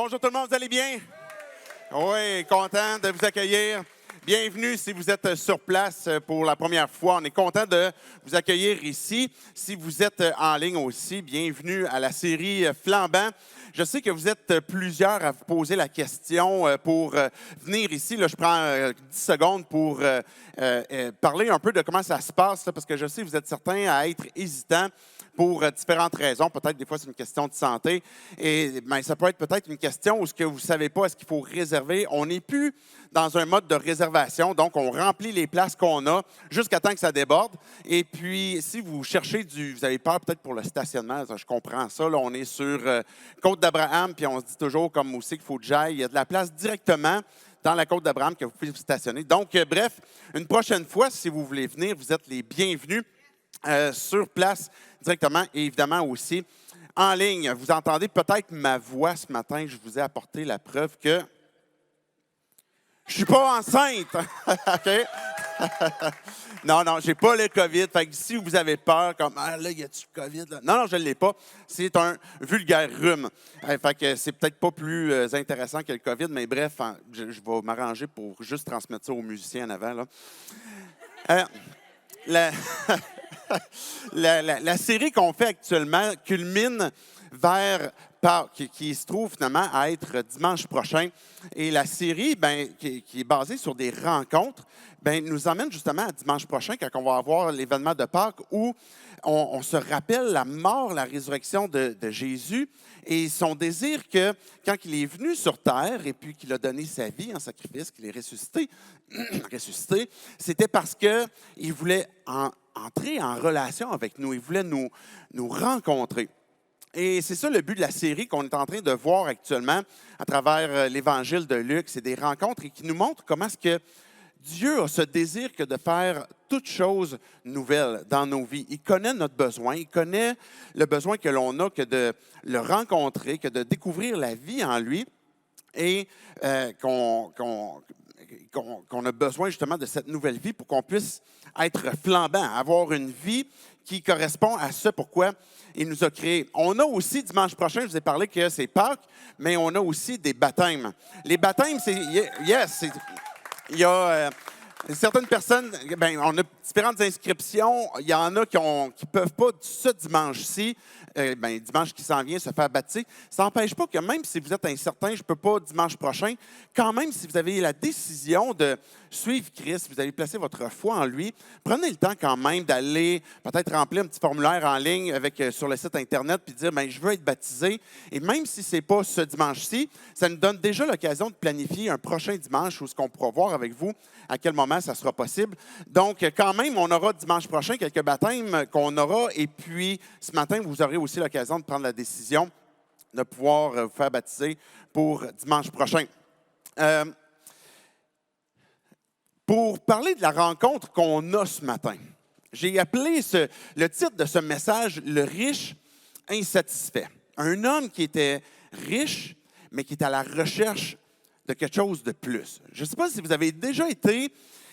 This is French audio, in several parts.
Bonjour tout le monde, vous allez bien? Oui, content de vous accueillir. Bienvenue si vous êtes sur place pour la première fois. On est content de vous accueillir ici. Si vous êtes en ligne aussi, bienvenue à la série Flambant. Je sais que vous êtes plusieurs à vous poser la question pour venir ici. Là, je prends 10 secondes pour parler un peu de comment ça se passe, là, parce que je sais que vous êtes certains à être hésitants pour différentes raisons. Peut-être des fois, c'est une question de santé. Et bien, ça peut être peut-être une question où ce que vous ne savez pas, est-ce qu'il faut réserver? On n'est plus dans un mode de réservation. Donc, on remplit les places qu'on a jusqu'à temps que ça déborde. Et puis, si vous cherchez vous avez peur peut-être pour le stationnement, je comprends ça. Là, on est sur Côte d'Abraham, puis on se dit toujours comme aussi qu'il faut que j'aille. Il y a de la place directement dans la Côte d'Abraham que vous pouvez vous stationner. Donc, bref, une prochaine fois, si vous voulez venir, vous êtes les bienvenus. Sur place directement et évidemment aussi en ligne. Vous entendez peut-être ma voix ce matin. Je vous ai apporté la preuve que je ne suis pas enceinte. OK? Non, je n'ai pas le COVID. Fait que si vous avez peur, comme ah, là, y a-tu le COVID? Là? Non, je ne l'ai pas. C'est un vulgaire rhume. Fait que c'est peut-être pas plus intéressant que le COVID, mais bref, je vais m'arranger pour juste transmettre ça aux musiciens en avant. Là. La série qu'on fait actuellement culmine vers Pâques, qui se trouve finalement à être dimanche prochain. Et la série, qui est basée sur des rencontres, nous emmène justement à dimanche prochain, quand on va avoir l'événement de Pâques, où on se rappelle la mort, la résurrection de Jésus et son désir que, quand il est venu sur terre et puis qu'il a donné sa vie en sacrifice, qu'il est ressuscité, c'était parce qu'il voulait entrer en relation avec nous. Il voulait nous rencontrer. Et c'est ça le but de la série qu'on est en train de voir actuellement à travers l'Évangile de Luc. C'est des rencontres et qui nous montrent comment est-ce que Dieu a ce désir que de faire toutes choses nouvelles dans nos vies. Il connaît notre besoin, il connaît le besoin que l'on a que de le rencontrer, que de découvrir la vie en lui et qu'on a besoin justement de cette nouvelle vie pour qu'on puisse être flambant, avoir une vie qui correspond à ce pourquoi il nous a créés. On a aussi, dimanche prochain, je vous ai parlé que c'est Pâques, mais on a aussi des baptêmes. Les baptêmes, il y a certaines personnes, on a différentes inscriptions. Il y en a qui ne peuvent pas ce dimanche-ci, dimanche qui s'en vient, se faire baptiser. Ça n'empêche pas que même si vous êtes incertain, je ne peux pas dimanche prochain, quand même, si vous avez la décision de suivre Christ, vous allez placer votre foi en lui, prenez le temps quand même d'aller peut-être remplir un petit formulaire en ligne sur le site Internet puis dire, je veux être baptisé. Et même si ce n'est pas ce dimanche-ci, ça nous donne déjà l'occasion de planifier un prochain dimanche où ce qu'on pourra voir avec vous à quel moment ça sera possible. Donc, quand même, on aura dimanche prochain quelques baptêmes qu'on aura. Et puis, ce matin, vous aurez aussi l'occasion de prendre la décision de pouvoir vous faire baptiser pour dimanche prochain. Pour parler de la rencontre qu'on a ce matin, j'ai appelé le titre de ce message « Le riche insatisfait ». Un homme qui était riche, mais qui était à la recherche de quelque chose de plus. Je ne sais pas si vous avez déjà été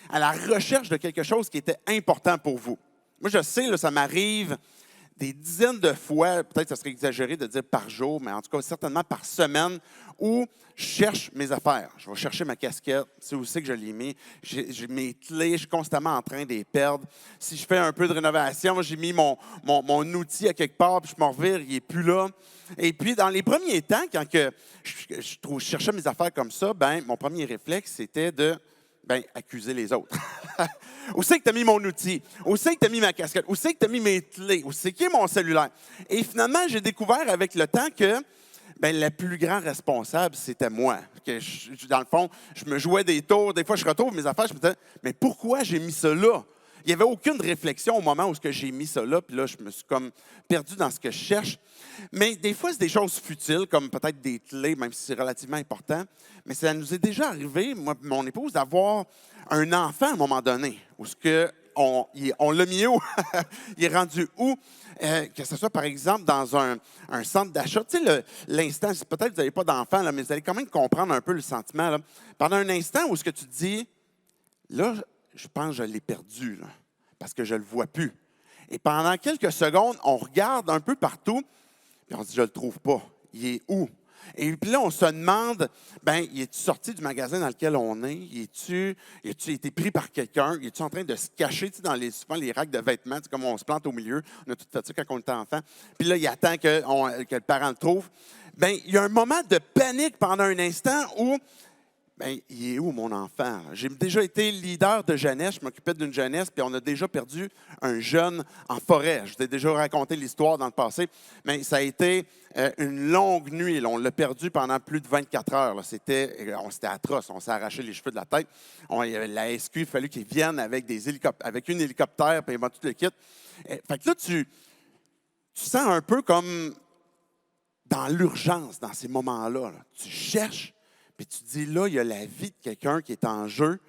à la recherche de quelque chose qui était important pour vous. Moi, je sais, là, ça m'arrive des dizaines de fois, peut-être que ça serait exagéré de dire par jour, mais en tout cas, certainement par semaine, où je cherche mes affaires. Je vais chercher ma casquette, c'est aussi que je l'ai mis. J'ai mes clés, je suis constamment en train de les perdre. Si je fais un peu de rénovation, j'ai mis mon outil à quelque part, puis je m'en revire, il n'est plus là. Et puis, dans les premiers temps, quand je cherchais mes affaires comme ça, mon premier réflexe, c'était de accuser les autres. Où c'est que tu as mis mon outil? Où c'est que tu as mis ma casquette? Où c'est que tu as mis mes clés? Où c'est qui est mon cellulaire? Et finalement, j'ai découvert avec le temps que le plus grand responsable, c'était moi. Dans le fond, je me jouais des tours. Des fois, je retrouve mes affaires, je me disais, mais pourquoi j'ai mis ça là? Il n'y avait aucune réflexion au moment où j'ai mis ça là. Puis là, je me suis comme perdu dans ce que je cherche. Mais des fois, c'est des choses futiles, comme peut-être des clés, même si c'est relativement important. Mais ça nous est déjà arrivé, moi et mon épouse, d'avoir un enfant à un moment donné, où on l'a mis où? Il est rendu où? Que ce soit, par exemple, dans un centre d'achat. Tu sais, l'instant, peut-être que vous n'avez pas d'enfant, là, mais vous allez quand même comprendre un peu le sentiment. Là. Pendant un instant où ce que tu te dis, là, je pense que je l'ai perdu, là, parce que je ne le vois plus. Et pendant quelques secondes, on regarde un peu partout, puis on se dit, je ne le trouve pas. Il est où? Et puis là, on se demande, ben, il est-tu sorti du magasin dans lequel on est? Il a-tu été pris par quelqu'un? Il est-tu en train de se cacher dans souvent les racks de vêtements, comme on se plante au milieu? On a tout fait ça quand on était enfant. Puis là, il attend que le parent le trouve. Bien, il y a un moment de panique pendant un instant où, bien, il est où mon enfant? J'ai déjà été leader de jeunesse, je m'occupais d'une jeunesse, puis on a déjà perdu un jeune en forêt. Je t'ai déjà raconté l'histoire dans le passé, mais ça a été une longue nuit. Là. On l'a perdu pendant plus de 24 heures. Là. C'était atroce, on s'est arraché les cheveux de la tête. La SQ, il a fallu qu'ils viennent avec une hélicoptère, puis ils m'ont tout le kit. Fait que là, tu sens un peu comme dans l'urgence, dans ces moments-là. Là. Tu cherches, puis tu te dis, là, il y a la vie de quelqu'un qui est en jeu,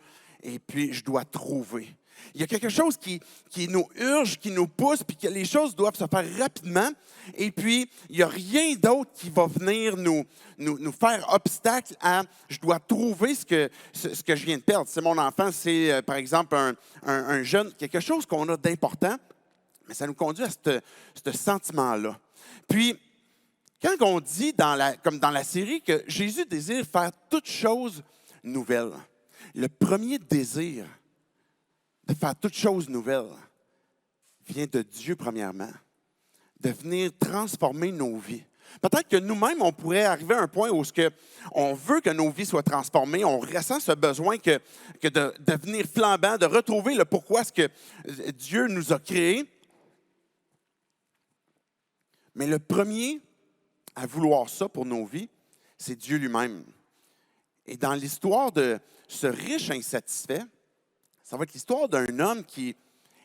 et puis je dois trouver. Il y a quelque chose qui nous urge, qui nous pousse, puis que les choses doivent se faire rapidement, et puis il n'y a rien d'autre qui va venir nous faire obstacle à « je dois trouver ce que je viens de perdre ». C'est mon enfant, c'est par exemple un jeune, quelque chose qu'on a d'important, mais ça nous conduit à ce sentiment-là. Puis, quand on dit, comme dans la série, que Jésus désire faire toutes choses nouvelles, le premier désir de faire toutes choses nouvelles vient de Dieu premièrement, de venir transformer nos vies. Peut-être que nous-mêmes, on pourrait arriver à un point où on veut que nos vies soient transformées, on ressent ce besoin que de devenir flambant, de retrouver le pourquoi ce que Dieu nous a créés. Mais le premier à vouloir ça pour nos vies, c'est Dieu lui-même. Et dans l'histoire de ce riche insatisfait, ça va être l'histoire d'un homme qui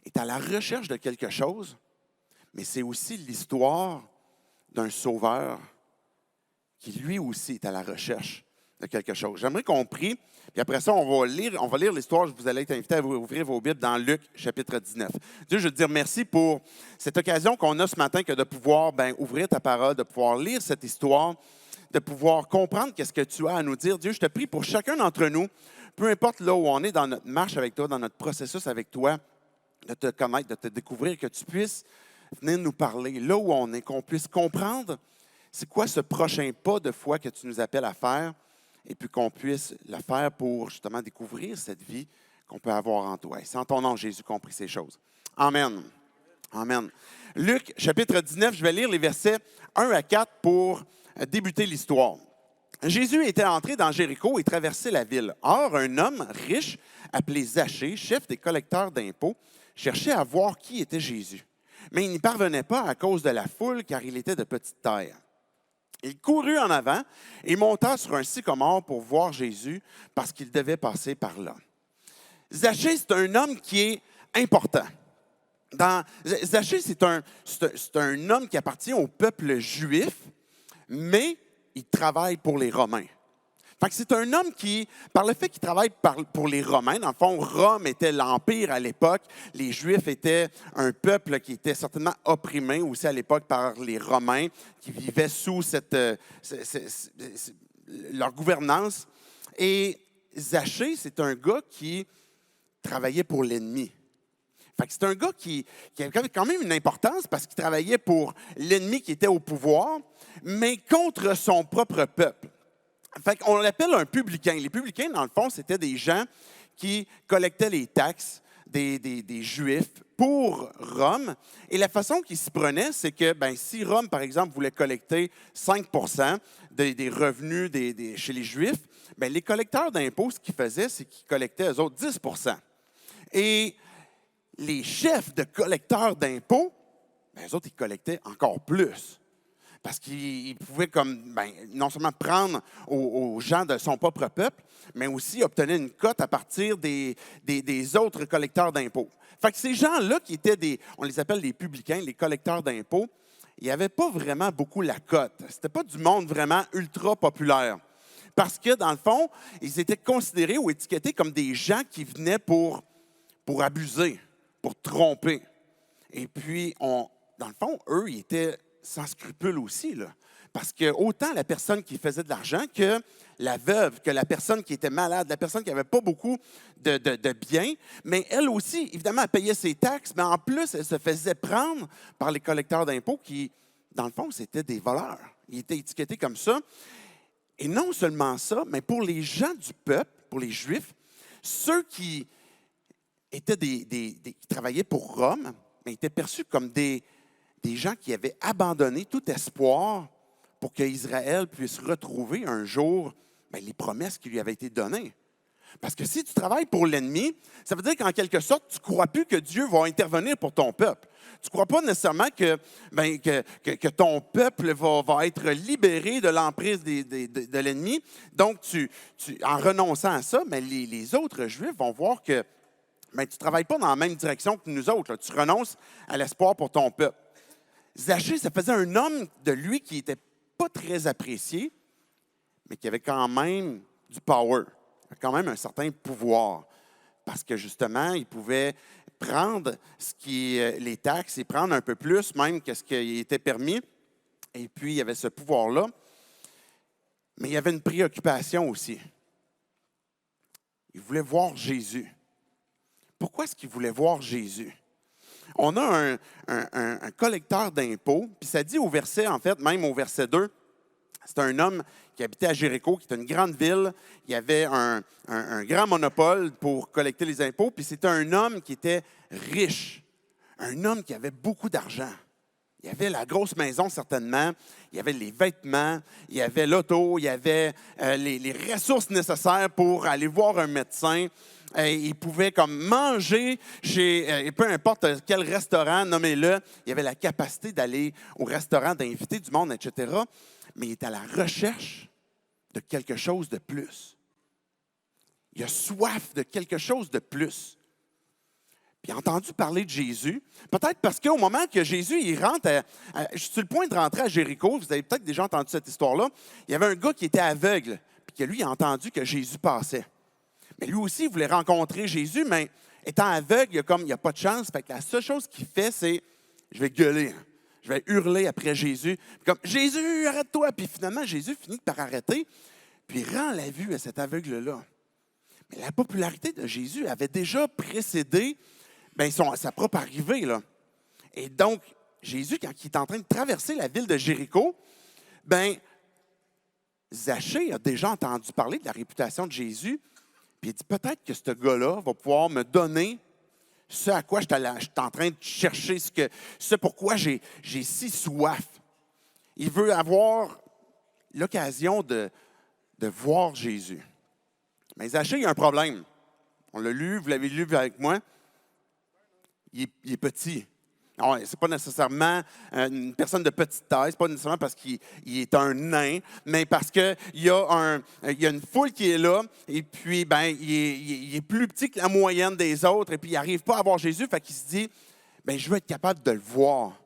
est à la recherche de quelque chose, mais c'est aussi l'histoire d'un sauveur qui lui aussi est à la recherche de quelque chose. J'aimerais qu'on prie, puis après ça, on va lire l'histoire. Je vous allez être invité à ouvrir vos Bibles dans Luc, chapitre 19. Dieu, je veux te dire merci pour cette occasion qu'on a ce matin que de pouvoir ouvrir ta parole, de pouvoir lire cette histoire, de pouvoir comprendre qu'est-ce que tu as à nous dire. Dieu, je te prie pour chacun d'entre nous, peu importe là où on est dans notre marche avec toi, dans notre processus avec toi, de te connaître, de te découvrir, que tu puisses venir nous parler là où on est, qu'on puisse comprendre c'est quoi ce prochain pas de foi que tu nous appelles à faire, et puis qu'on puisse le faire pour justement découvrir cette vie qu'on peut avoir en toi. Et c'est en ton nom, Jésus, qu'on prie ces choses. Amen. Amen. Luc, chapitre 19, je vais lire les versets 1 à 4 pour débuter l'histoire. Jésus était entré dans Jéricho et traversait la ville. Or, un homme riche, appelé Zachée, chef des collecteurs d'impôts, cherchait à voir qui était Jésus. Mais il n'y parvenait pas à cause de la foule, car il était de petite taille. Il courut en avant et monta sur un sycomore pour voir Jésus parce qu'il devait passer par là. Zachée, c'est un homme qui est important. Zachée, c'est un homme qui appartient au peuple juif, mais il travaille pour les Romains. Fait que c'est un homme qui, par le fait qu'il travaille pour les Romains, dans le fond, Rome était l'Empire à l'époque. Les Juifs étaient un peuple qui était certainement opprimé aussi à l'époque par les Romains, qui vivaient sous leur gouvernance. Et Zachée, c'est un gars qui travaillait pour l'ennemi. Fait que c'est un gars qui avait quand même une importance parce qu'il travaillait pour l'ennemi qui était au pouvoir, mais contre son propre peuple. Fait qu'on l'appelle un publicain. Les publicains, dans le fond, c'était des gens qui collectaient les taxes des Juifs pour Rome. Et la façon qu'ils s'y prenaient, c'est que si Rome, par exemple, voulait collecter 5 des revenus chez les Juifs, les collecteurs d'impôts, ce qu'ils faisaient, c'est qu'ils collectaient, eux autres, 10 Et les chefs de collecteurs d'impôts, eux autres, ils collectaient encore plus. Parce qu'il pouvait non seulement prendre aux gens de son propre peuple, mais aussi obtenir une cote à partir des autres collecteurs d'impôts. Fait que ces gens-là qui étaient on les appelle les publicains, les collecteurs d'impôts, ils n'avaient pas vraiment beaucoup la cote. C'était pas du monde vraiment ultra populaire. Parce que, dans le fond, ils étaient considérés ou étiquetés comme des gens qui venaient pour abuser, pour tromper. Et puis, dans le fond, eux, ils étaient sans scrupule aussi, là. Parce que autant la personne qui faisait de l'argent que la veuve, que la personne qui était malade, la personne qui n'avait pas beaucoup de biens, mais elle aussi, évidemment, elle payait ses taxes, mais en plus, elle se faisait prendre par les collecteurs d'impôts qui, dans le fond, c'était des voleurs. Ils étaient étiquetés comme ça. Et non seulement ça, mais pour les gens du peuple, pour les Juifs, ceux qui étaient qui travaillaient pour Rome, mais étaient perçus comme des gens qui avaient abandonné tout espoir pour qu'Israël puisse retrouver un jour les promesses qui lui avaient été données. Parce que si tu travailles pour l'ennemi, ça veut dire qu'en quelque sorte, tu ne crois plus que Dieu va intervenir pour ton peuple. Tu ne crois pas nécessairement que ton peuple va être libéré de l'emprise de l'ennemi. Donc, en renonçant à ça, les autres Juifs vont voir que tu ne travailles pas dans la même direction que nous autres. Là. Tu renonces à l'espoir pour ton peuple. Zachée, ça faisait un homme de lui qui n'était pas très apprécié, mais qui avait quand même du power, quand même un certain pouvoir. Parce que justement, il pouvait prendre les taxes et prendre un peu plus même que ce qui était permis. Et puis, il y avait ce pouvoir-là. Mais il y avait une préoccupation aussi. Il voulait voir Jésus. Pourquoi est-ce qu'il voulait voir Jésus? On a un collecteur d'impôts, puis ça dit au verset, en fait, même au verset 2, c'est un homme qui habitait à Jéricho, qui était une grande ville. Il y avait un grand monopole pour collecter les impôts, puis c'était un homme qui était riche, un homme qui avait beaucoup d'argent. Il y avait la grosse maison, certainement. Il y avait les vêtements, il y avait l'auto, il y avait les ressources nécessaires pour aller voir un médecin. Il pouvait comme manger chez peu importe quel restaurant, nommez-le. Il avait la capacité d'aller au restaurant, d'inviter du monde, etc. Mais il est à la recherche de quelque chose de plus. Il a soif de quelque chose de plus. Puis il a entendu parler de Jésus. Peut-être parce qu'au moment que Jésus il rentre, je suis sur le point de rentrer à Jéricho, vous avez peut-être déjà entendu cette histoire-là, il y avait un gars qui était aveugle, puis que lui, il a entendu que Jésus passait. Mais lui aussi, il voulait rencontrer Jésus, mais étant aveugle, il n'y a pas de chance. Fait que la seule chose qu'il fait, c'est « je vais gueuler ». Je vais hurler après Jésus. Comme « Jésus, arrête-toi! » Puis finalement, Jésus finit par arrêter, puis il rend la vue à cet aveugle-là. Mais la popularité de Jésus avait déjà précédé sa propre arrivée. Là. Et donc, Jésus, quand il est en train de traverser la ville de Jéricho, Zachée a déjà entendu parler de la réputation de Jésus, puis il dit peut-être que ce gars-là va pouvoir me donner ce à quoi je suis en train de chercher, ce pourquoi j'ai si soif. Il veut avoir l'occasion de voir Jésus. Mais Zachée, il y a un problème. On l'a lu, vous l'avez lu avec moi. Il est petit. Ce n'est pas nécessairement une personne de petite taille, ce n'est pas nécessairement parce qu'il est un nain, mais parce qu'il y a une foule qui est là, et puis il est plus petit que la moyenne des autres, et puis il n'arrive pas à voir Jésus, fait qu'il se dit, je veux être capable de le voir.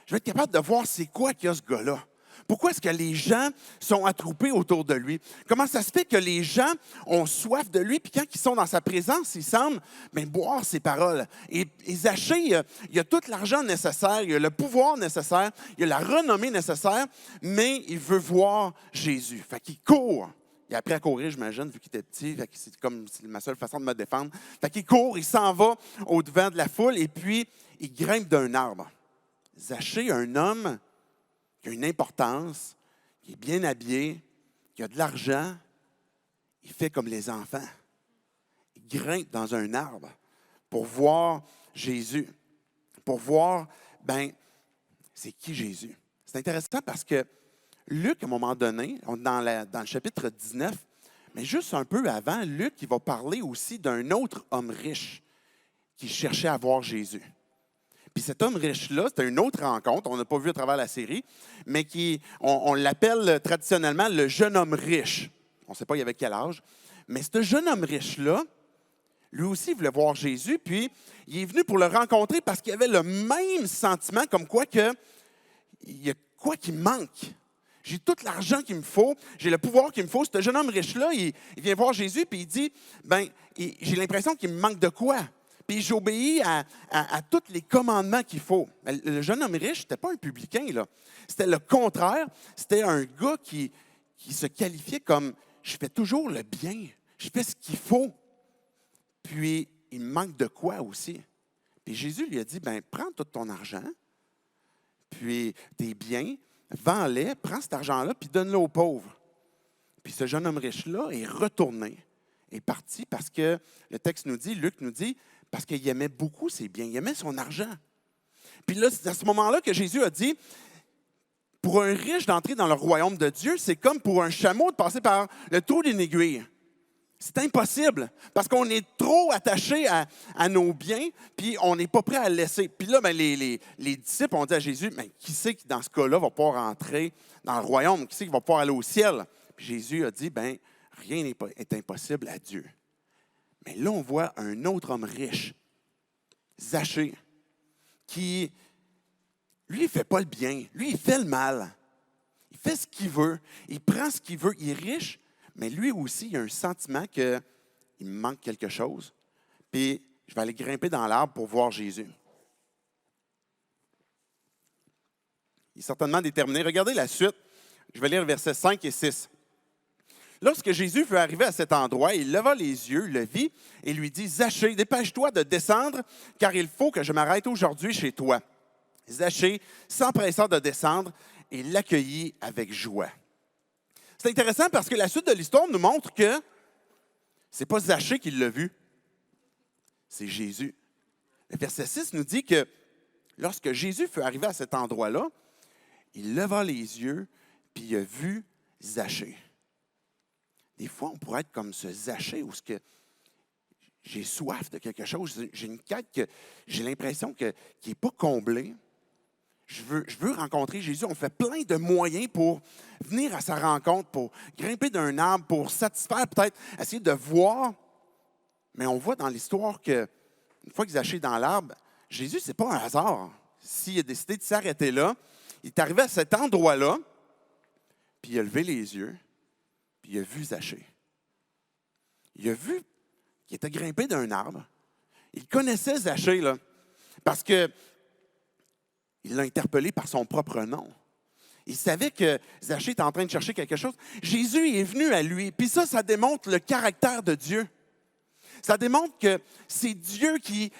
Je veux être capable de voir c'est quoi qu'il y a ce gars-là. Pourquoi est-ce que les gens sont attroupés autour de lui? Comment ça se fait que les gens ont soif de lui, puis quand ils sont dans sa présence, ils semblent boire ses paroles. Et Zachée, il a tout l'argent nécessaire, il a le pouvoir nécessaire, il a la renommée nécessaire, mais il veut voir Jésus. Fait qu'il court. Il a appris à courir, j'imagine, vu qu'il était petit. C'est ma seule façon de me défendre. Fait qu'il court, il s'en va au-devant de la foule, et puis il grimpe d'un arbre. Zachée, un homme qui a une importance, qui est bien habillé, qui a de l'argent, il fait comme les enfants. Il grimpe dans un arbre pour voir Jésus, pour voir, c'est qui Jésus. C'est intéressant parce que Luc, à un moment donné, on est dans le chapitre 19, mais juste un peu avant, Luc, il va parler aussi d'un autre homme riche qui cherchait à voir Jésus. Puis cet homme riche-là, c'était une autre rencontre, on n'a pas vu à travers la série, mais on l'appelle traditionnellement le jeune homme riche. On ne sait pas il avait quel âge. Mais ce jeune homme riche-là, lui aussi, il voulait voir Jésus, puis il est venu pour le rencontrer parce qu'il avait le même sentiment comme quoi il y a quoi qui me manque. J'ai tout l'argent qu'il me faut, j'ai le pouvoir qu'il me faut. Ce jeune homme riche-là, il vient voir Jésus, puis il dit, j'ai l'impression qu'il me manque de quoi? Puis j'obéis à tous les commandements qu'il faut. Le jeune homme riche, ce n'était pas un publicain, là. C'était le contraire. C'était un gars qui se qualifiait comme « je fais toujours le bien, je fais ce qu'il faut ». Puis, il me manque de quoi aussi? Puis Jésus lui a dit, prends tout ton argent, puis tes biens, vends-les, prends cet argent-là, puis donne-le aux pauvres. Puis ce jeune homme riche-là est retourné, est parti parce que, le texte nous dit, Luc nous dit, parce qu'il aimait beaucoup ses biens, il aimait son argent. Puis là, c'est à ce moment-là que Jésus a dit, pour un riche d'entrer dans le royaume de Dieu, c'est comme pour un chameau de passer par le trou d'une aiguille. C'est impossible, parce qu'on est trop attaché à nos biens, puis on n'est pas prêt à le laisser. Puis là, ben, les disciples ont dit à Jésus, mais qui c'est qui, dans ce cas-là, va pouvoir rentrer dans le royaume? Qui c'est qui va pouvoir aller au ciel? Puis Jésus a dit, ben, rien n'est impossible à Dieu. Mais là, on voit un autre homme riche, Zachée, qui, lui, il ne fait pas le bien. Lui, il fait le mal. Il fait ce qu'il veut. Il prend ce qu'il veut. Il est riche, mais lui aussi, il a un sentiment qu'il me manque quelque chose. Puis, je vais aller grimper dans l'arbre pour voir Jésus. Il est certainement déterminé. Regardez la suite. Je vais lire versets 5 et 6. Lorsque Jésus fut arrivé à cet endroit, il leva les yeux, le vit et lui dit, « Zachée, dépêche-toi de descendre, car il faut que je m'arrête aujourd'hui chez toi. » Zachée s'empressa de descendre et l'accueillit avec joie. C'est intéressant parce que la suite de l'histoire nous montre que ce n'est pas Zachée qui l'a vu, c'est Jésus. Le verset 6 nous dit que lorsque Jésus fut arrivé à cet endroit-là, il leva les yeux puis il a vu Zachée. Des fois, on pourrait être comme ce Zachée où j'ai soif de quelque chose, j'ai une quête que j'ai l'impression qui n'est pas comblée. Je veux rencontrer Jésus. On fait plein de moyens pour venir à sa rencontre, pour grimper d'un arbre, pour satisfaire peut-être, essayer de voir. Mais on voit dans l'histoire qu'une fois que Zachée est dans l'arbre, Jésus, ce n'est pas un hasard. S'il a décidé de s'arrêter là, il est arrivé à cet endroit-là, puis il a levé les yeux, puis il a vu Zachée. Il a vu qu'il était grimpé d'un arbre. Il connaissait Zachée, là, parce que il l'a interpellé par son propre nom. Il savait que Zachée était en train de chercher quelque chose. Jésus est venu à lui. Puis ça démontre le caractère de Dieu. Ça démontre que c'est Dieu qui,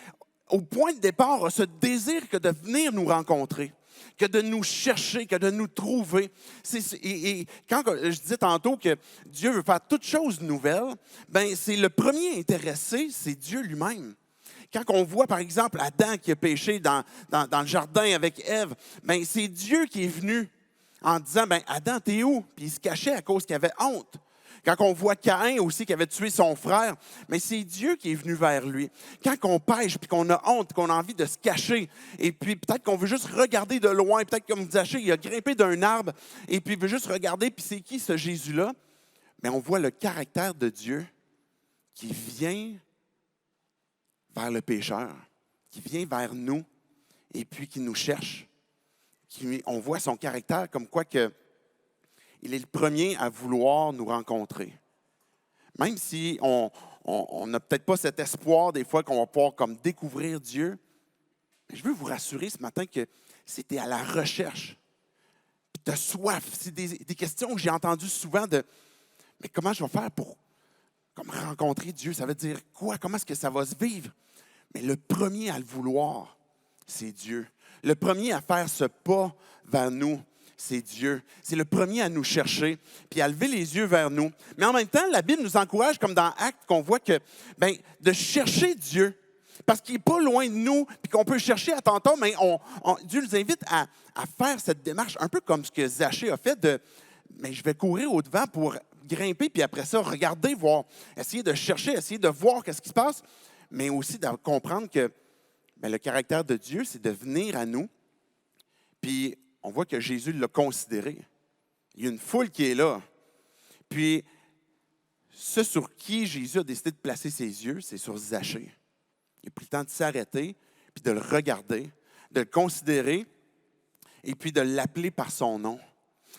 au point de départ, a ce désir que de venir nous rencontrer, que de nous chercher, que de nous trouver. Et quand je disais tantôt que Dieu veut faire toutes choses nouvelles, ben c'est le premier intéressé, c'est Dieu lui-même. Quand on voit, par exemple, Adam qui a péché dans le jardin avec Ève, ben c'est Dieu qui est venu en disant, ben Adam, t'es où? Puis il se cachait à cause qu'il avait honte. Quand on voit Caïn aussi qui avait tué son frère, mais c'est Dieu qui est venu vers lui. Quand on pêche puis qu'on a honte, qu'on a envie de se cacher, et puis peut-être qu'on veut juste regarder de loin, peut-être comme Zachée, il a grimpé d'un arbre, et puis il veut juste regarder, puis c'est qui ce Jésus-là? Mais on voit le caractère de Dieu qui vient vers le pécheur, qui vient vers nous, et puis qui nous cherche. On voit son caractère comme quoi que il est le premier à vouloir nous rencontrer. Même si on n'a peut-être pas cet espoir des fois qu'on va pouvoir comme découvrir Dieu, je veux vous rassurer ce matin que si tu es à la recherche, tu as soif, c'est des questions que j'ai entendues souvent de « Mais comment je vais faire pour rencontrer Dieu? Ça veut dire quoi? Comment est-ce que ça va se vivre? » Mais le premier à le vouloir, c'est Dieu. Le premier à faire ce pas vers nous, c'est Dieu. C'est le premier à nous chercher, puis à lever les yeux vers nous. Mais en même temps, la Bible nous encourage, comme dans Actes, qu'on voit que de chercher Dieu, parce qu'il n'est pas loin de nous, puis qu'on peut chercher à tantôt, mais Dieu nous invite à faire cette démarche, un peu comme ce que Zachée a fait, mais je vais courir au-devant pour grimper, puis après ça, regarder, voir, essayer de chercher, essayer de voir qu'est-ce qui se passe, mais aussi de comprendre que le caractère de Dieu, c'est de venir à nous, puis on voit que Jésus l'a considéré. Il y a une foule qui est là. Puis, ce sur qui Jésus a décidé de placer ses yeux, c'est sur Zachée. Il a pris le temps de s'arrêter, puis de le regarder, de le considérer, et puis de l'appeler par son nom.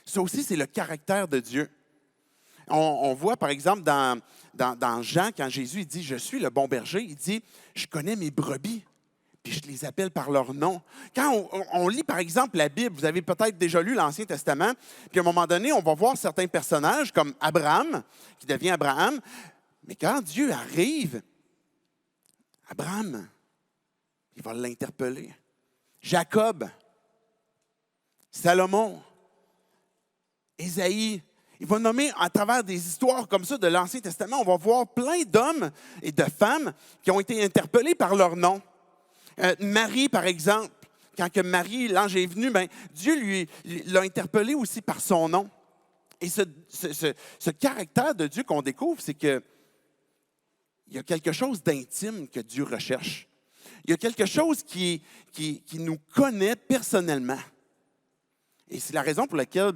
Ça aussi, c'est le caractère de Dieu. On voit, par exemple, dans Jean, quand Jésus il dit « Je suis le bon berger », il dit « Je connais mes brebis ». Puis je les appelle par leur nom. Quand on lit, par exemple, la Bible, vous avez peut-être déjà lu l'Ancien Testament, puis à un moment donné, on va voir certains personnages comme Abraham, qui devient Abraham. Mais quand Dieu arrive, Abraham, il va l'interpeller. Jacob, Salomon, Ésaïe, Il va nommer à travers des histoires comme ça de l'Ancien Testament, on va voir plein d'hommes et de femmes qui ont été interpellés par leur nom. Marie, par exemple, quand que Marie, l'ange est venu, ben, Dieu l'a interpellé aussi par son nom. Et ce caractère de Dieu qu'on découvre, c'est qu'il y a quelque chose d'intime que Dieu recherche. Il y a quelque chose qui nous connaît personnellement. Et c'est la raison pour laquelle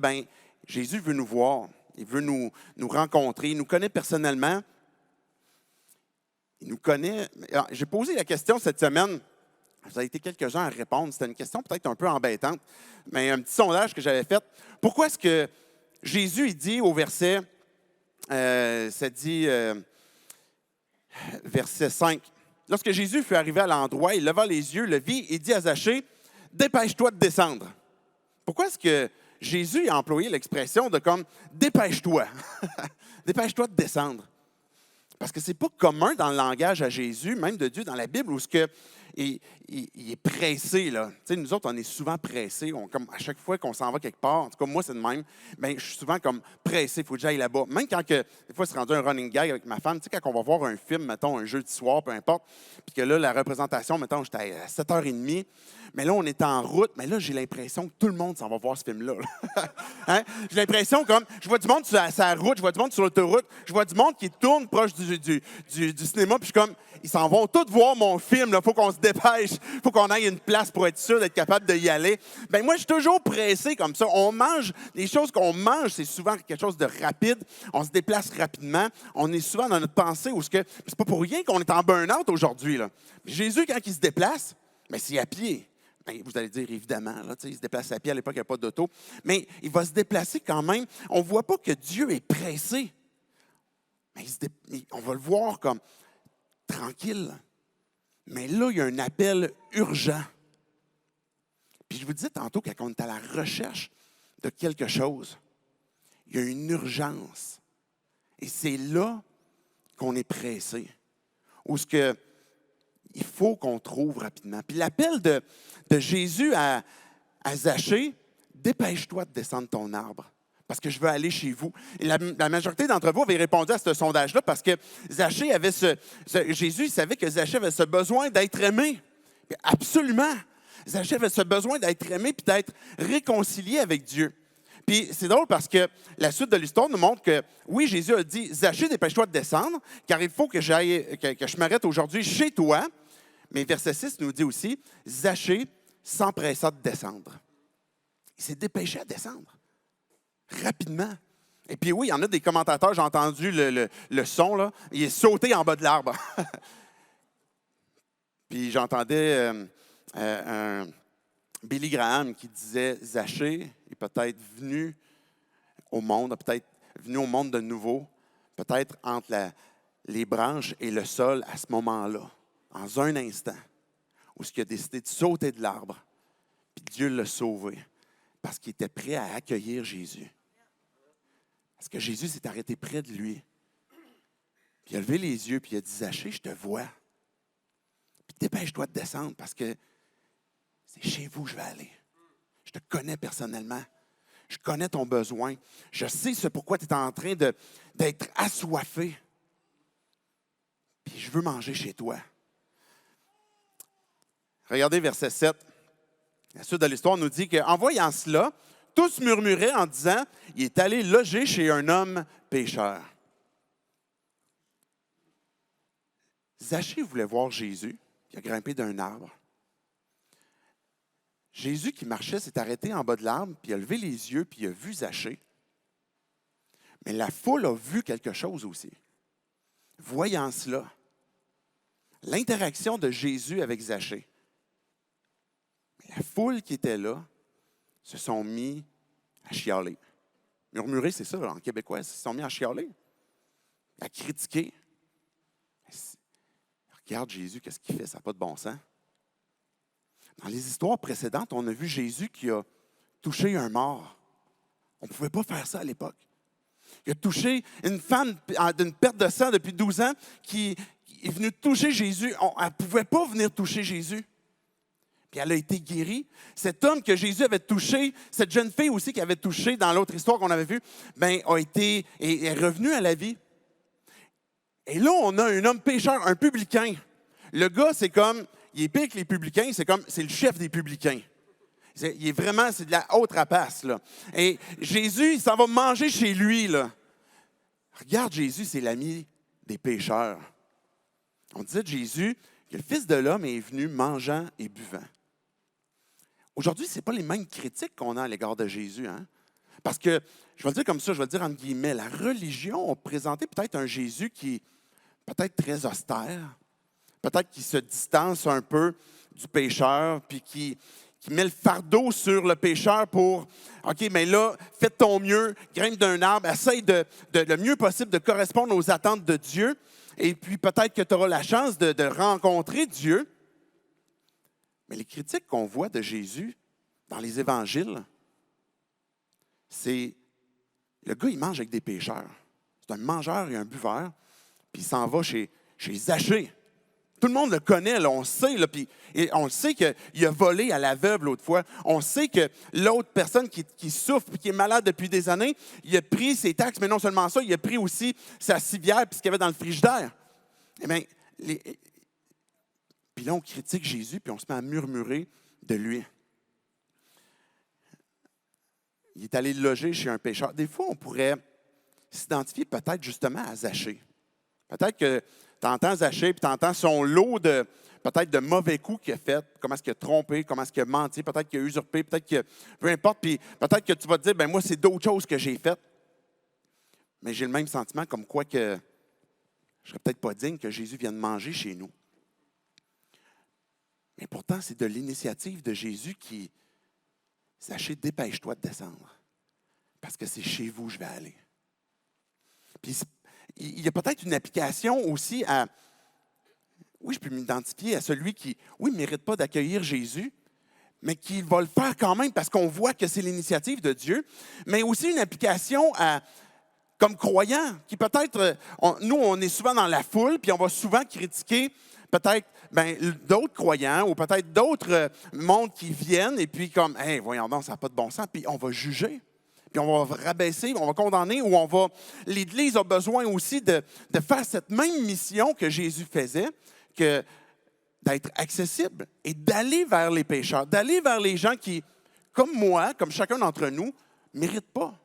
Jésus veut nous voir, il veut nous rencontrer, il nous connaît personnellement. Il nous connaît. Alors, j'ai posé la question cette semaine. Vous avez été quelques-uns à répondre. C'était une question peut-être un peu embêtante, mais un petit sondage que j'avais fait. Pourquoi est-ce que Jésus, il dit au verset, ça dit, verset 5, « Lorsque Jésus fut arrivé à l'endroit, il leva les yeux, le vit et dit à Zachée, « Dépêche-toi de descendre. » Pourquoi est-ce que Jésus a employé l'expression de comme « Dépêche-toi. » Dépêche-toi de descendre. Parce que ce n'est pas commun dans le langage à Jésus, même de Dieu, dans la Bible, où il est pressé. Là. Tu sais, nous autres, on est souvent pressés. Comme à chaque fois qu'on s'en va quelque part, en tout cas, moi, c'est de même, je suis souvent comme pressé, il faut que j'aille là-bas. Même quand, des fois, c'est rendu un running gag avec ma femme, tu sais, quand on va voir un film, mettons, un jeudi soir, peu importe, puis que là, la représentation, mettons, j'étais à 7h30, mais là, on est en route, mais là, j'ai l'impression que tout le monde s'en va voir ce film-là. Hein? J'ai l'impression comme, je vois du monde sur la route, je vois du monde sur l'autoroute, je vois du monde qui tourne proche du cinéma, puis je suis comme, ils s'en vont tous voir mon film, il faut qu'on se dépêche, il faut qu'on aille une place pour être sûr d'être capable d'y aller. Moi, je suis toujours pressé comme ça. On mange, les choses qu'on mange, c'est souvent quelque chose de rapide, on se déplace rapidement, on est souvent dans notre pensée où c'est pas pour rien qu'on est en burn-out aujourd'hui. Là. Jésus, quand il se déplace, c'est à pied. Vous allez dire, évidemment, là, il se déplace à pied, à l'époque, il n'y a pas d'auto. Mais il va se déplacer quand même. On ne voit pas que Dieu est pressé. On va le voir comme tranquille. Mais là, il y a un appel urgent. Puis je vous disais tantôt, quand on est à la recherche de quelque chose, il y a une urgence. Et c'est là qu'on est pressé. Ou ce que il faut qu'on trouve rapidement. Puis l'appel de Jésus à Zachée, dépêche-toi de descendre ton arbre, parce que je veux aller chez vous. Et la majorité d'entre vous avaient répondu à ce sondage-là parce que Zachée avait Jésus, il savait que Zachée avait ce besoin d'être aimé. Absolument. Zachée avait ce besoin d'être aimé puis d'être réconcilié avec Dieu. Puis c'est drôle parce que la suite de l'histoire nous montre que, oui, Jésus a dit, Zachée, dépêche-toi de descendre, car il faut que je m'arrête aujourd'hui chez toi. Mais verset 6 nous dit aussi, Zachée s'empressa de descendre. Il s'est dépêché à descendre, rapidement. Et puis oui, il y en a des commentateurs, j'ai entendu le son, là, il est sauté en bas de l'arbre. Puis j'entendais un Billy Graham qui disait, Zachée est peut-être venu au monde, de nouveau, peut-être entre les branches et le sol à ce moment-là. En un instant, où il a décidé de sauter de l'arbre, puis Dieu l'a sauvé, parce qu'il était prêt à accueillir Jésus. Parce que Jésus s'est arrêté près de lui. Puis il a levé les yeux, puis il a dit, Zachée, je te vois. Puis dépêche-toi de descendre, parce que c'est chez vous que je vais aller. Je te connais personnellement. Je connais ton besoin. Je sais ce pourquoi tu es en train d'être assoiffé. Puis je veux manger chez toi. Regardez verset 7. La suite de l'histoire nous dit qu'en voyant cela, tous murmuraient en disant, il est allé loger chez un homme pécheur. Zachée voulait voir Jésus, qui a grimpé d'un arbre. Jésus qui marchait s'est arrêté en bas de l'arbre, puis il a levé les yeux, puis il a vu Zachée. Mais la foule a vu quelque chose aussi. Voyant cela, l'interaction de Jésus avec Zachée. La foule qui était là se sont mis à chialer. Murmurer, c'est ça, en québécois, ils se sont mis à chialer, à critiquer. Regarde Jésus, qu'est-ce qu'il fait? Ça n'a pas de bon sens. Dans les histoires précédentes, on a vu Jésus qui a touché un mort. On ne pouvait pas faire ça à l'époque. Il a touché une femme d'une perte de sang depuis 12 ans qui est venue toucher Jésus. Elle ne pouvait pas venir toucher Jésus. puis elle a été guérie. Cet homme que Jésus avait touché, cette jeune fille aussi qui avait touché dans l'autre histoire qu'on avait vue, est revenue à la vie. Et là, on a un homme pécheur, un publicain. Le gars, il est pire que les publicains, c'est le chef des publicains. C'est de la haute rapace, là. Et Jésus, il s'en va manger chez lui, là. Regarde, Jésus, c'est l'ami des pécheurs. On disait de Jésus que le Fils de l'homme est venu mangeant et buvant. Aujourd'hui, ce n'est pas les mêmes critiques qu'on a à l'égard de Jésus, hein? Parce que, je vais le dire comme ça, je vais le dire entre guillemets, la religion a présenté peut-être un Jésus qui est peut-être très austère, peut-être qui se distance un peu du pécheur, puis qui met le fardeau sur le pécheur pour, OK, mais là, fais de ton mieux, grimpe d'un arbre, essaye de le mieux possible de correspondre aux attentes de Dieu, et puis peut-être que tu auras la chance de rencontrer Dieu. Mais les critiques qu'on voit de Jésus dans les évangiles, c'est le gars, il mange avec des pécheurs. C'est un mangeur et un buveur, puis il s'en va chez Zachée. Tout le monde le connaît, là, on sait, là, et on sait qu'il a volé à l'aveugle l'autre fois. On sait que l'autre personne qui souffre et qui est malade depuis des années, il a pris ses taxes, mais non seulement ça, il a pris aussi sa civière et ce qu'il y avait dans le frigidaire. Eh bien, puis là, on critique Jésus, puis on se met à murmurer de lui. Il est allé loger chez un pécheur. Des fois, on pourrait s'identifier peut-être justement à Zachée. Peut-être que tu entends Zachée, puis tu entends son lot peut-être de mauvais coups qu'il a fait, comment est-ce qu'il a trompé, comment est-ce qu'il a menti, peut-être qu'il a usurpé, peut-être que peu importe, puis peut-être que tu vas te dire, moi, c'est d'autres choses que j'ai faites. Mais j'ai le même sentiment comme quoi que je ne serais peut-être pas digne que Jésus vienne manger chez nous. Mais pourtant, c'est de l'initiative de Jésus qui, Zachée, dépêche-toi de descendre, parce que c'est chez vous que je vais aller. Puis il y a peut-être une application aussi à, oui, je peux m'identifier à celui qui, oui, ne mérite pas d'accueillir Jésus, mais qui va le faire quand même parce qu'on voit que c'est l'initiative de Dieu, mais aussi une application à, comme croyant, qui peut-être, nous, on est souvent dans la foule, puis on va souvent critiquer peut-être d'autres croyants ou peut-être d'autres mondes qui viennent, et puis comme, hey, voyons donc, ça n'a pas de bon sens, puis on va juger. Puis on va rabaisser, on va condamner, ou l'Église a besoin aussi de faire cette même mission que Jésus faisait, que d'être accessible et d'aller vers les pécheurs, d'aller vers les gens qui, comme moi, comme chacun d'entre nous, ne méritent pas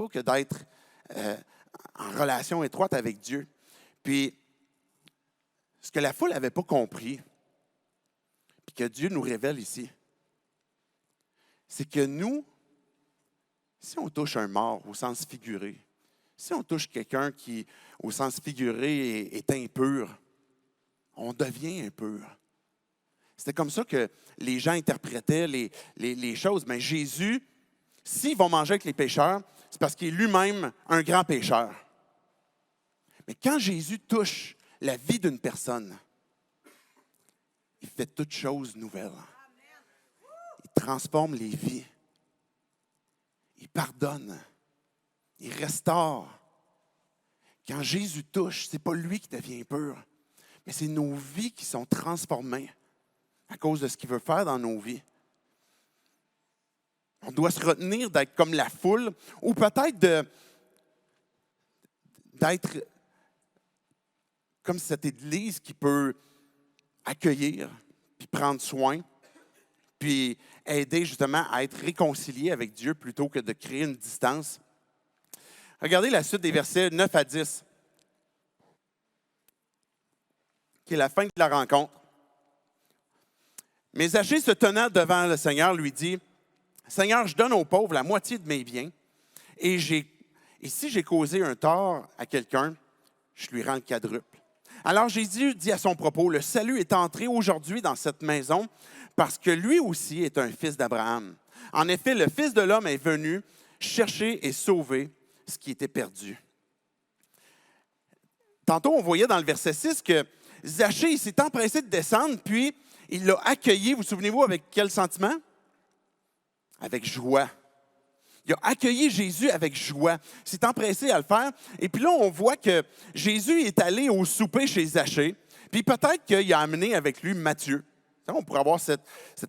que d'être en relation étroite avec Dieu. Puis, ce que la foule n'avait pas compris, puis que Dieu nous révèle ici, c'est que nous, si on touche un mort au sens figuré, si on touche quelqu'un qui, au sens figuré, est impur, on devient impur. C'était comme ça que les gens interprétaient les choses. Mais Jésus, s'il va manger avec les pécheurs, c'est parce qu'il est lui-même un grand pécheur. Mais quand Jésus touche la vie d'une personne, il fait toutes choses nouvelles. Il transforme les vies. Il pardonne. Il restaure. Quand Jésus touche, ce n'est pas lui qui devient impur, mais c'est nos vies qui sont transformées à cause de ce qu'il veut faire dans nos vies. On doit se retenir d'être comme la foule, ou peut-être d'être comme cette Église qui peut accueillir, puis prendre soin, puis aider justement à être réconcilié avec Dieu plutôt que de créer une distance. Regardez la suite des versets 9 à 10, qui est la fin de la rencontre. Mais Zachée, se tenant devant le Seigneur, lui dit, « Seigneur, je donne aux pauvres la moitié de mes biens, et si j'ai causé un tort à quelqu'un, je lui rends le quadruple. » Alors Jésus dit à son propos, « Le salut est entré aujourd'hui dans cette maison, parce que lui aussi est un fils d'Abraham. En effet, le Fils de l'homme est venu chercher et sauver ce qui était perdu. » Tantôt, on voyait dans le verset 6 que Zachée, il s'est empressé de descendre, puis il l'a accueilli, vous souvenez-vous, avec quel sentiment? Avec joie. Il a accueilli Jésus avec joie. Il s'est empressé à le faire. Et puis là, on voit que Jésus est allé au souper chez Zachée, puis peut-être qu'il a amené avec lui Matthieu. On pourrait avoir cette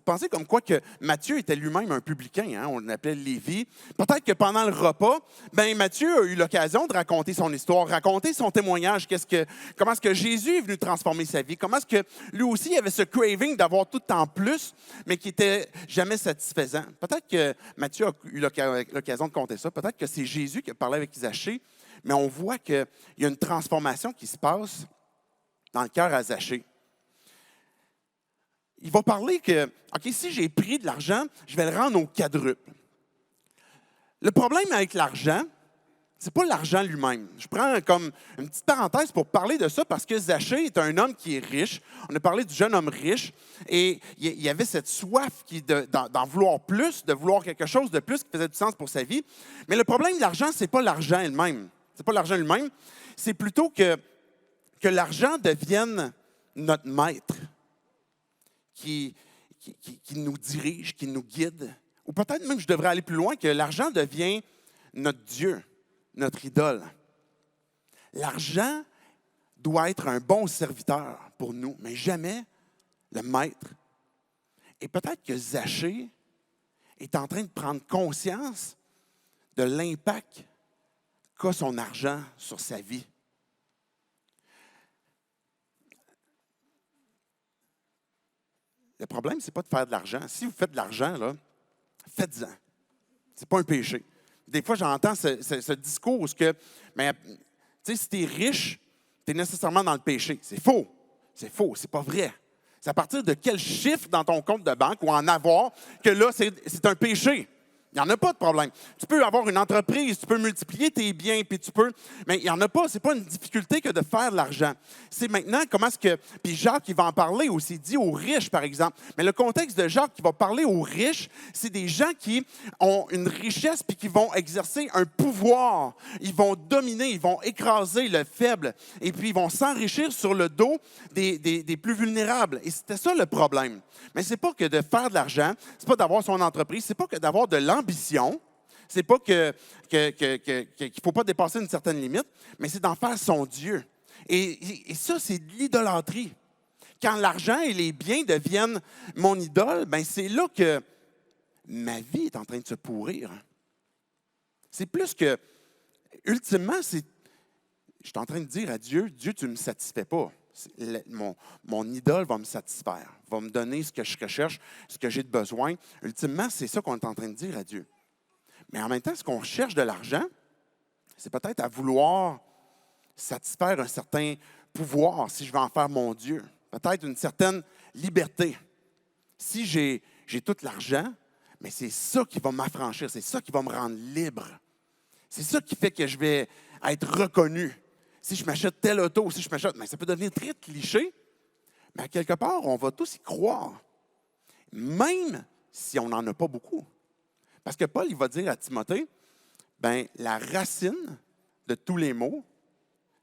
pensée comme quoi que Matthieu était lui-même un publicain, hein, on l'appelait Lévi. Peut-être que pendant le repas, Matthieu a eu l'occasion de raconter son histoire, raconter son témoignage, comment est-ce que Jésus est venu transformer sa vie, comment est-ce que lui aussi avait ce craving d'avoir tout en plus, mais qui n'était jamais satisfaisant. Peut-être que Matthieu a eu l'occasion de compter ça, peut-être que c'est Jésus qui a parlé avec Zachée, mais on voit qu'il y a une transformation qui se passe dans le cœur à Zachée. Il va parler que, OK, si j'ai pris de l'argent, je vais le rendre au quadruple. Le problème avec l'argent, ce n'est pas l'argent lui-même. Je prends comme une petite parenthèse pour parler de ça parce que Zachée est un homme qui est riche. On a parlé du jeune homme riche et il y avait cette soif d'en vouloir plus, de vouloir quelque chose de plus qui faisait du sens pour sa vie. Mais le problème de l'argent, ce n'est pas l'argent elle-même. C'est pas l'argent lui-même. C'est plutôt que l'argent devienne notre maître. Qui nous dirige, qui nous guide. Ou peut-être même, je devrais aller plus loin, que l'argent devient notre Dieu, notre idole. L'argent doit être un bon serviteur pour nous, mais jamais le maître. Et peut-être que Zachée est en train de prendre conscience de l'impact qu'a son argent sur sa vie. Le problème, ce n'est pas de faire de l'argent. Si vous faites de l'argent, là, faites-en. Ce n'est pas un péché. Des fois, j'entends ce discours où si tu es riche, tu es nécessairement dans le péché. C'est faux. C'est faux. C'est pas vrai. C'est à partir de quel chiffre dans ton compte de banque ou en avoir que là, c'est un péché. Il n'y en a pas de problème. Tu peux avoir une entreprise, tu peux multiplier tes biens, puis mais il n'y en a pas. Ce n'est pas une difficulté que de faire de l'argent. C'est maintenant comment est-ce que. Puis Jacques, il va en parler aussi, il dit aux riches, par exemple. Mais le contexte de Jacques qui va parler aux riches, c'est des gens qui ont une richesse puis qui vont exercer un pouvoir. Ils vont dominer, ils vont écraser le faible. Et puis, ils vont s'enrichir sur le dos des plus vulnérables. Et c'était ça le problème. Mais ce n'est pas que de faire de l'argent, ce n'est pas d'avoir son entreprise, ce n'est pas que d'avoir de l'ambition, ce n'est pas qu'il ne faut pas dépasser une certaine limite, mais c'est d'en faire son Dieu. Et ça, c'est de l'idolâtrie. Quand l'argent et les biens deviennent mon idole, c'est là que ma vie est en train de se pourrir. C'est plus que, ultimement, je suis en train de dire à Dieu, Dieu, tu ne me satisfais pas. Mon idole va me satisfaire, va me donner ce que je recherche, ce que j'ai de besoin. Ultimement, c'est ça qu'on est en train de dire à Dieu. Mais en même temps, ce qu'on cherche de l'argent, c'est peut-être à vouloir satisfaire un certain pouvoir, si je veux en faire mon Dieu. Peut-être une certaine liberté. Si j'ai tout l'argent, mais c'est ça qui va m'affranchir, c'est ça qui va me rendre libre. C'est ça qui fait que je vais être reconnu. Si je m'achète tel auto, si je m'achète... Mais ça peut devenir très cliché, mais à quelque part, on va tous y croire. Même si on n'en a pas beaucoup. Parce que Paul, il va dire à Timothée, la racine de tous les maux,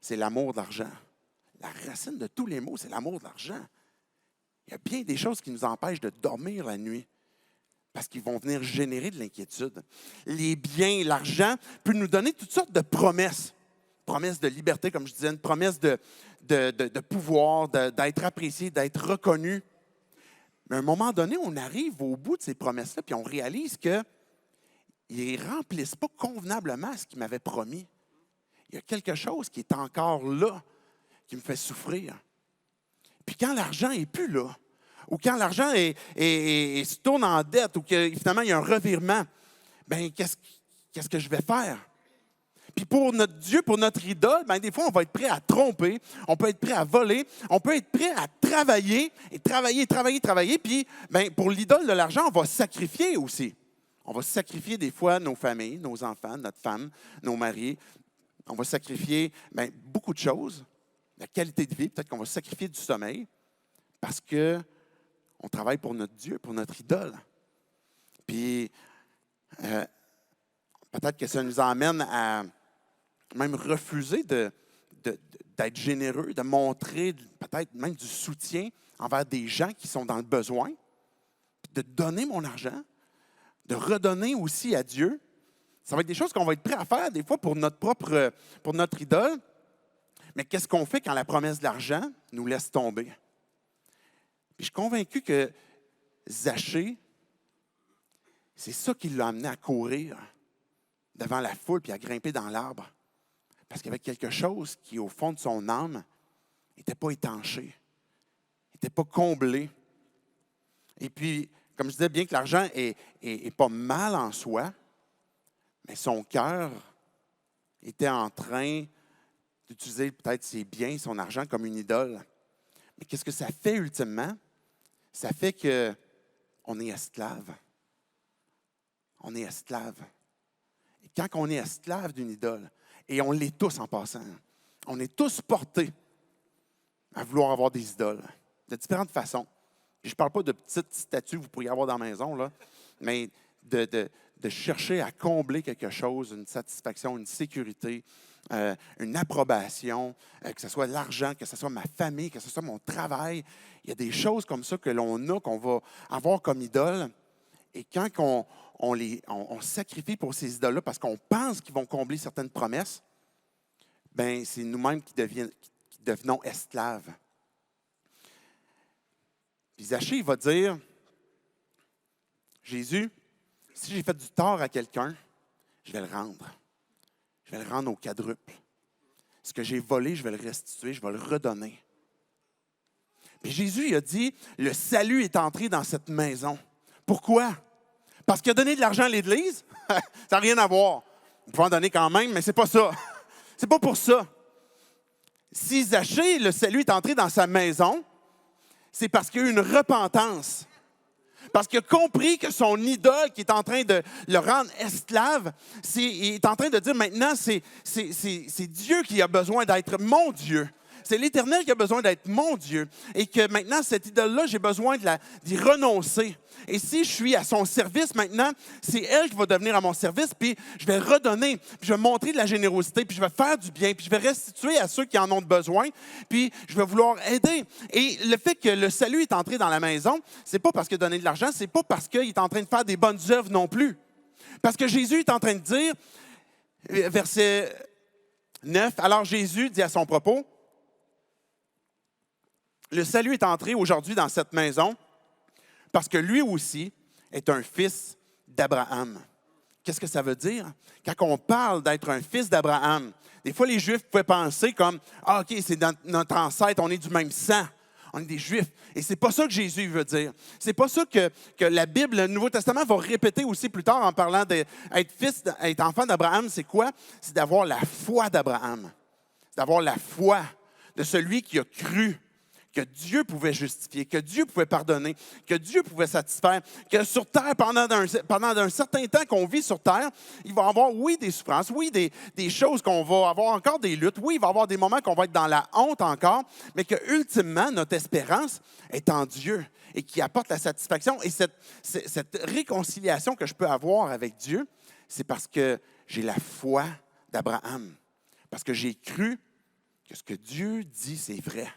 c'est l'amour d'argent. La racine de tous les maux, c'est l'amour de l'argent. Il y a bien des choses qui nous empêchent de dormir la nuit parce qu'ils vont venir générer de l'inquiétude. Les biens, l'argent peut nous donner toutes sortes de promesses. Promesse de liberté, comme je disais, une promesse de pouvoir, d'être apprécié, d'être reconnu. Mais à un moment donné, on arrive au bout de ces promesses-là, puis on réalise qu'ils ne remplissent pas convenablement ce qu'ils m'avaient promis. Il y a quelque chose qui est encore là, qui me fait souffrir. Puis quand l'argent n'est plus là, ou quand l'argent se tourne en dette, ou que finalement il y a un revirement, qu'est-ce que je vais faire? Puis pour notre Dieu, pour notre idole, des fois, on va être prêt à tromper, on peut être prêt à voler, on peut être prêt à travailler, et travailler. Puis pour l'idole de l'argent, on va sacrifier aussi. On va sacrifier des fois nos familles, nos enfants, notre femme, nos maris. On va sacrifier beaucoup de choses. La qualité de vie, peut-être qu'on va sacrifier du sommeil parce qu'on travaille pour notre Dieu, pour notre idole. Puis peut-être que ça nous emmène à même refuser d'être généreux, de montrer peut-être même du soutien envers des gens qui sont dans le besoin, de donner mon argent, de redonner aussi à Dieu. Ça va être des choses qu'on va être prêt à faire des fois pour notre idole. Mais qu'est-ce qu'on fait quand la promesse de l'argent nous laisse tomber? Puis je suis convaincu que Zachée, c'est ça qui l'a amené à courir devant la foule puis à grimper dans l'arbre. Parce qu'il y avait quelque chose qui, au fond de son âme, n'était pas étanché, n'était pas comblé. Et puis, comme je disais, bien que l'argent est pas mal en soi, mais son cœur était en train d'utiliser peut-être ses biens, son argent comme une idole. Mais qu'est-ce que ça fait ultimement? Ça fait qu'on est esclave. On est esclave. Et quand on est esclave d'une idole, et on l'est tous en passant, on est tous portés à vouloir avoir des idoles, de différentes façons. Puis je ne parle pas de petites statues que vous pourriez avoir dans la maison, là, mais de chercher à combler quelque chose, une satisfaction, une sécurité, une approbation, que ce soit l'argent, que ce soit ma famille, que ce soit mon travail. Il y a des choses comme ça que l'on a, qu'on va avoir comme idole. Et quand on sacrifie pour ces idoles-là parce qu'on pense qu'ils vont combler certaines promesses, bien, c'est nous-mêmes qui devenons esclaves. Puis Zachée, il va dire, Jésus, si j'ai fait du tort à quelqu'un, je vais le rendre. Je vais le rendre au quadruple. Ce que j'ai volé, je vais le restituer, je vais le redonner. Puis Jésus, il a dit, le salut est entré dans cette maison. Pourquoi? Parce qu'il a donné de l'argent à l'Église? Ça n'a rien à voir. On peut en donner quand même, mais c'est pas ça. C'est pas pour ça. Si Zachée, le salut est entré dans sa maison, c'est parce qu'il y a eu une repentance. Parce qu'il a compris que son idole qui est en train de le rendre esclave, il est en train de dire maintenant, c'est Dieu qui a besoin d'être mon Dieu. C'est l'Éternel qui a besoin d'être mon Dieu. Et que maintenant, cette idole-là, j'ai besoin d'y renoncer. Et si je suis à son service maintenant, c'est elle qui va devenir à mon service, puis je vais redonner, puis je vais montrer de la générosité, puis je vais faire du bien, puis je vais restituer à ceux qui en ont besoin, puis je vais vouloir aider. Et le fait que le salut est entré dans la maison, c'est pas parce qu'il a donné de l'argent, c'est pas parce qu'il est en train de faire des bonnes œuvres non plus. Parce que Jésus est en train de dire, verset 9, alors Jésus dit à son propos, le salut est entré aujourd'hui dans cette maison parce que lui aussi est un fils d'Abraham. Qu'est-ce que ça veut dire? Quand on parle d'être un fils d'Abraham, des fois les Juifs pouvaient penser comme « Ah, OK, c'est notre ancêtre, on est du même sang, on est des Juifs. » Et c'est pas ça que Jésus veut dire. C'est pas ça que la Bible, le Nouveau Testament va répéter aussi plus tard en parlant d'être être enfant d'Abraham. C'est quoi? C'est d'avoir la foi d'Abraham. C'est d'avoir la foi de celui qui a cru que Dieu pouvait justifier, que Dieu pouvait pardonner, que Dieu pouvait satisfaire, que sur terre, pendant un certain temps qu'on vit sur terre, il va y avoir, oui, des souffrances, oui, des choses qu'on va avoir encore des luttes, oui, il va y avoir des moments qu'on va être dans la honte encore, mais que ultimement, notre espérance est en Dieu et qui apporte la satisfaction. Et cette réconciliation que je peux avoir avec Dieu, c'est parce que j'ai la foi d'Abraham, parce que j'ai cru que ce que Dieu dit, c'est vrai.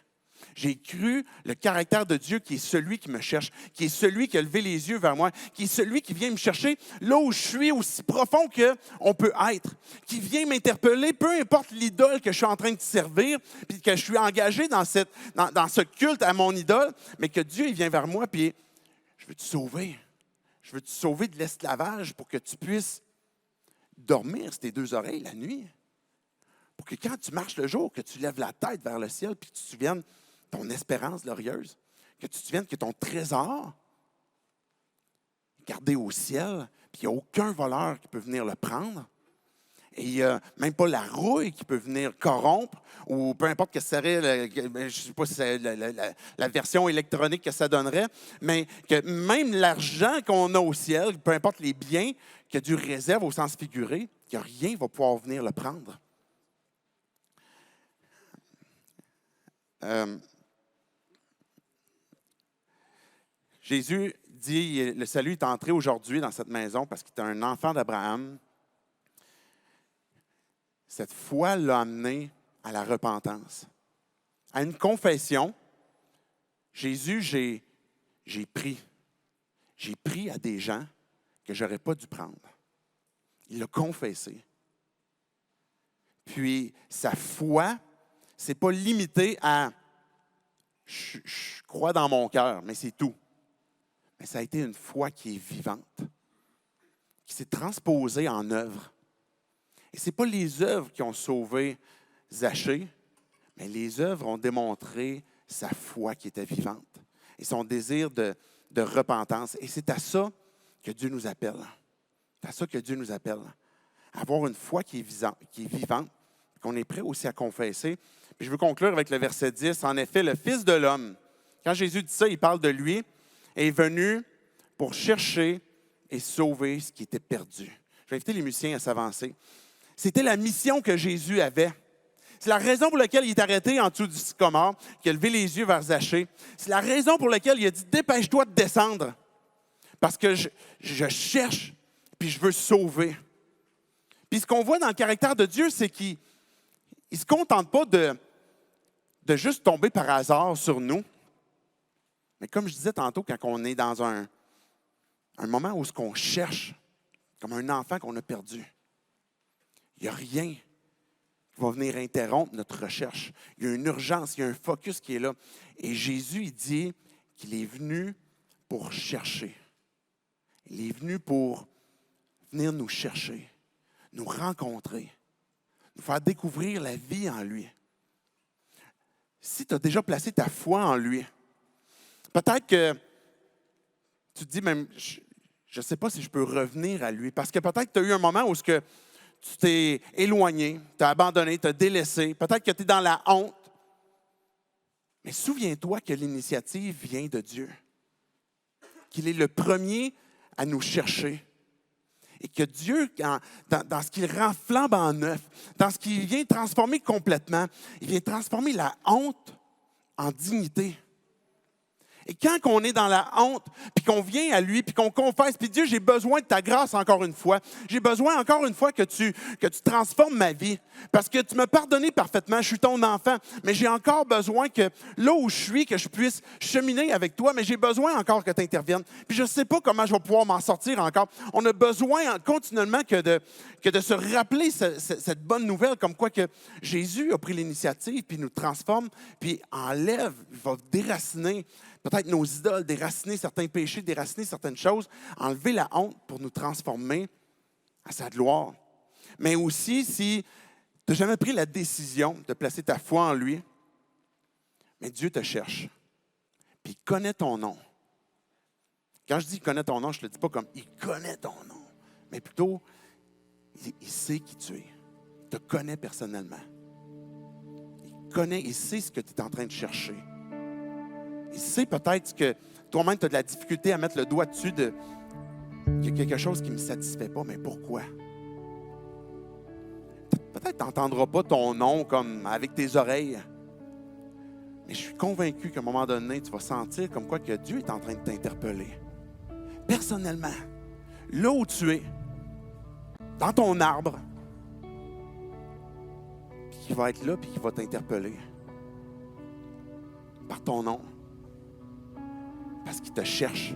J'ai cru le caractère de Dieu qui est celui qui me cherche, qui est celui qui a levé les yeux vers moi, qui est celui qui vient me chercher là où je suis, aussi profond qu'on peut être, qui vient m'interpeller, peu importe l'idole que je suis en train de servir, puis que je suis engagé dans ce culte à mon idole, mais que Dieu il vient vers moi, puis je veux te sauver. Je veux te sauver de l'esclavage pour que tu puisses dormir sur tes deux oreilles la nuit. Pour que quand tu marches le jour, que tu lèves la tête vers le ciel, puis que tu te souviennes ton espérance glorieuse, que tu te souviennes que ton trésor est gardé au ciel, puis il n'y a aucun voleur qui peut venir le prendre. Et il n'y a même pas la rouille qui peut venir corrompre, ou peu importe que ce serait, je ne sais pas si c'est la version électronique que ça donnerait, mais que même l'argent qu'on a au ciel, peu importe les biens que Dieu réserve au sens figuré, que rien ne va pouvoir venir le prendre. Jésus dit, le salut est entré aujourd'hui dans cette maison parce qu'il est un enfant d'Abraham. Cette foi l'a amené à la repentance, à une confession. Jésus, j'ai pris à des gens que je n'aurais pas dû prendre. Il l'a confessé. Puis sa foi, ce n'est pas limité à je crois dans mon cœur, mais c'est tout. Mais ça a été une foi qui est vivante, qui s'est transposée en œuvre. Et ce n'est pas les œuvres qui ont sauvé Zachée, mais les œuvres ont démontré sa foi qui était vivante et son désir de repentance. Et c'est à ça que Dieu nous appelle. C'est à ça que Dieu nous appelle. À avoir une foi qui est vivante, qu'on est prêt aussi à confesser. Puis je veux conclure avec le verset 10. En effet, le Fils de l'homme, quand Jésus dit ça, il parle de lui, est venu pour chercher et sauver ce qui était perdu. Je vais inviter les musiciens à s'avancer. C'était la mission que Jésus avait. C'est la raison pour laquelle il est arrêté en dessous du sycomore, qu'il a levé les yeux vers Zachée. C'est la raison pour laquelle il a dit « Dépêche-toi de descendre, parce que je cherche, puis je veux sauver. » Puis ce qu'on voit dans le caractère de Dieu, c'est qu'il ne se contente pas de juste tomber par hasard sur nous. Mais comme je disais tantôt, quand on est dans un moment où ce qu'on cherche, comme un enfant qu'on a perdu, il n'y a rien qui va venir interrompre notre recherche. Il y a une urgence, il y a un focus qui est là. Et Jésus, il dit qu'il est venu pour chercher. Il est venu pour venir nous chercher, nous rencontrer, nous faire découvrir la vie en lui. Si tu as déjà placé ta foi en lui, peut-être que tu te dis même, je ne sais pas si je peux revenir à lui, parce que peut-être que tu as eu un moment où tu t'es éloigné, tu as abandonné, tu as délaissé, peut-être que tu es dans la honte. Mais souviens-toi que l'initiative vient de Dieu, qu'il est le premier à nous chercher. Et que Dieu, dans ce qu'il rend flambant neuf, dans ce qu'il vient transformer complètement, il vient transformer la honte en dignité. Et quand on est dans la honte, puis qu'on vient à lui, puis qu'on confesse, puis Dieu, j'ai besoin de ta grâce encore une fois. J'ai besoin encore une fois que tu transformes ma vie. Parce que tu m'as pardonné parfaitement, je suis ton enfant. Mais j'ai encore besoin que là où je suis, que je puisse cheminer avec toi, mais j'ai besoin encore que tu interviennes. Puis je ne sais pas comment je vais pouvoir m'en sortir encore. On a besoin continuellement que de se rappeler cette bonne nouvelle, comme quoi que Jésus a pris l'initiative, puis nous transforme, puis enlève, va déraciner peut-être nos idoles, déraciner certains péchés, déraciner certaines choses, enlever la honte pour nous transformer à sa gloire. Mais aussi, si tu n'as jamais pris la décision de placer ta foi en lui, mais Dieu te cherche. Puis il connaît ton nom. Quand je dis « il connaît ton nom », je ne le dis pas comme « il connaît ton nom », mais plutôt, il sait qui tu es. Il te connaît personnellement. Il sait ce que tu es en train de chercher. Il sait peut-être que toi-même, tu as de la difficulté à mettre le doigt dessus qu'il y a quelque chose qui ne me satisfait pas, mais pourquoi? Peut-être que tu n'entendras pas ton nom comme avec tes oreilles, mais je suis convaincu qu'à un moment donné, tu vas sentir comme quoi que Dieu est en train de t'interpeller. Personnellement, là où tu es, dans ton arbre, puis qui va être là, puis qui va t'interpeller par ton nom. Parce qu'il te cherche.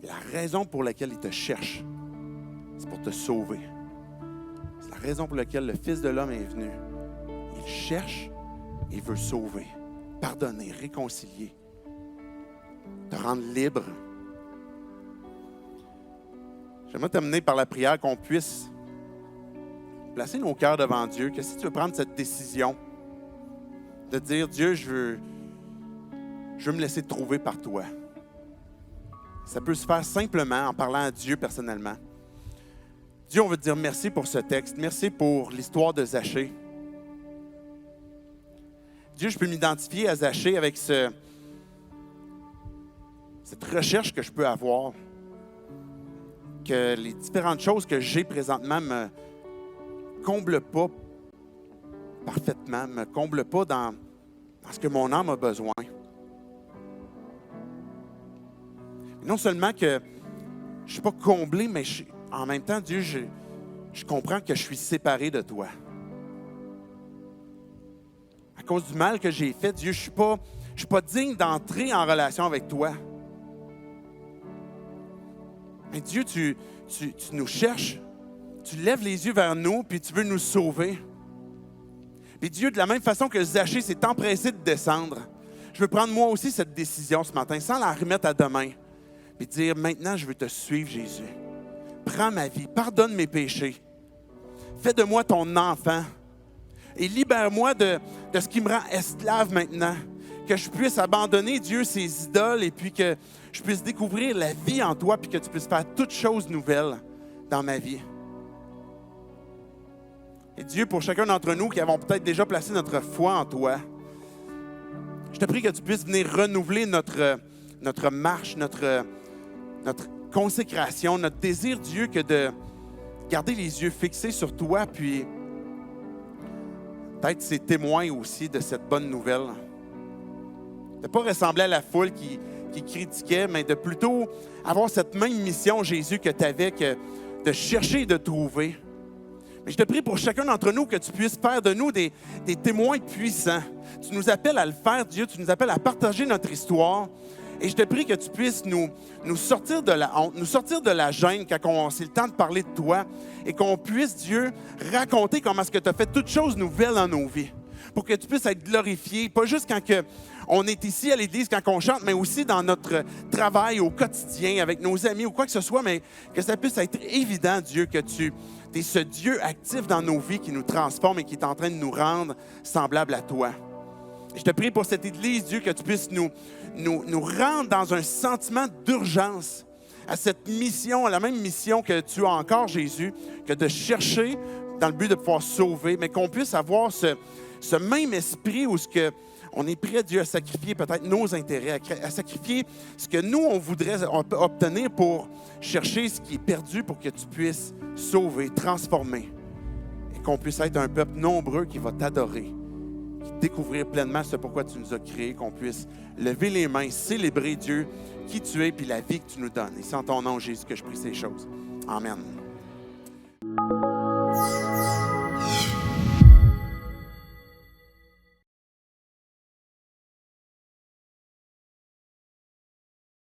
Et la raison pour laquelle il te cherche, c'est pour te sauver. C'est la raison pour laquelle le Fils de l'homme est venu. Il cherche et il veut sauver, pardonner, réconcilier, te rendre libre. J'aimerais terminer par la prière qu'on puisse placer nos cœurs devant Dieu, que si tu veux prendre cette décision de dire, Dieu, je veux me laisser trouver par toi. Ça peut se faire simplement en parlant à Dieu personnellement. Dieu, on veut te dire merci pour ce texte. Merci pour l'histoire de Zachée. Dieu, je peux m'identifier à Zachée avec cette recherche que je peux avoir. Que les différentes choses que j'ai présentement me comblent pas parfaitement, me comblent pas dans ce que mon âme a besoin. Non seulement que je ne suis pas comblé, mais en même temps, Dieu, je comprends que je suis séparé de toi. À cause du mal que j'ai fait, Dieu, je ne suis pas digne d'entrer en relation avec toi. Mais Dieu, tu nous cherches, tu lèves les yeux vers nous, puis tu veux nous sauver. Puis Dieu, de la même façon que Zachée s'est empressé de descendre, je veux prendre moi aussi cette décision ce matin, sans la remettre à demain, puis dire, maintenant, je veux te suivre, Jésus. Prends ma vie, pardonne mes péchés. Fais de moi ton enfant et libère-moi de ce qui me rend esclave maintenant. Que je puisse abandonner, Dieu, ses idoles et puis que je puisse découvrir la vie en toi puis que tu puisses faire toutes choses nouvelles dans ma vie. Et Dieu, pour chacun d'entre nous qui avons peut-être déjà placé notre foi en toi, je te prie que tu puisses venir renouveler notre marche, notre consécration, notre désir, Dieu, que de garder les yeux fixés sur toi, puis peut-être ces témoins aussi de cette bonne nouvelle. De ne pas ressembler à la foule qui critiquait, mais de plutôt avoir cette même mission, Jésus, que tu avais, que de chercher et de trouver. Mais je te prie pour chacun d'entre nous que tu puisses faire de nous des témoins puissants. Tu nous appelles à le faire, Dieu, tu nous appelles à partager notre histoire. Et je te prie que tu puisses nous sortir de la honte, nous sortir de la gêne quand c'est le temps de parler de toi et qu'on puisse, Dieu, raconter comment est-ce que tu as fait toutes choses nouvelles dans nos vies. Pour que tu puisses être glorifié, pas juste quand on est ici à l'Église, quand on chante, mais aussi dans notre travail au quotidien, avec nos amis ou quoi que ce soit, mais que ça puisse être évident, Dieu, que tu es ce Dieu actif dans nos vies qui nous transforme et qui est en train de nous rendre semblables à toi. Je te prie pour cette Église, Dieu, que tu puisses nous rendre dans un sentiment d'urgence à cette mission, à la même mission que tu as encore, Jésus, que de chercher dans le but de pouvoir sauver, mais qu'on puisse avoir ce même esprit où on est prêt, Dieu, à sacrifier peut-être nos intérêts, à sacrifier ce que nous, on voudrait obtenir pour chercher ce qui est perdu pour que tu puisses sauver, transformer et qu'on puisse être un peuple nombreux qui va t'adorer, découvrir pleinement ce pourquoi tu nous as créés, qu'on puisse lever les mains, célébrer Dieu, qui tu es, puis la vie que tu nous donnes. Et c'est en ton nom, Jésus, que je prie ces choses. Amen.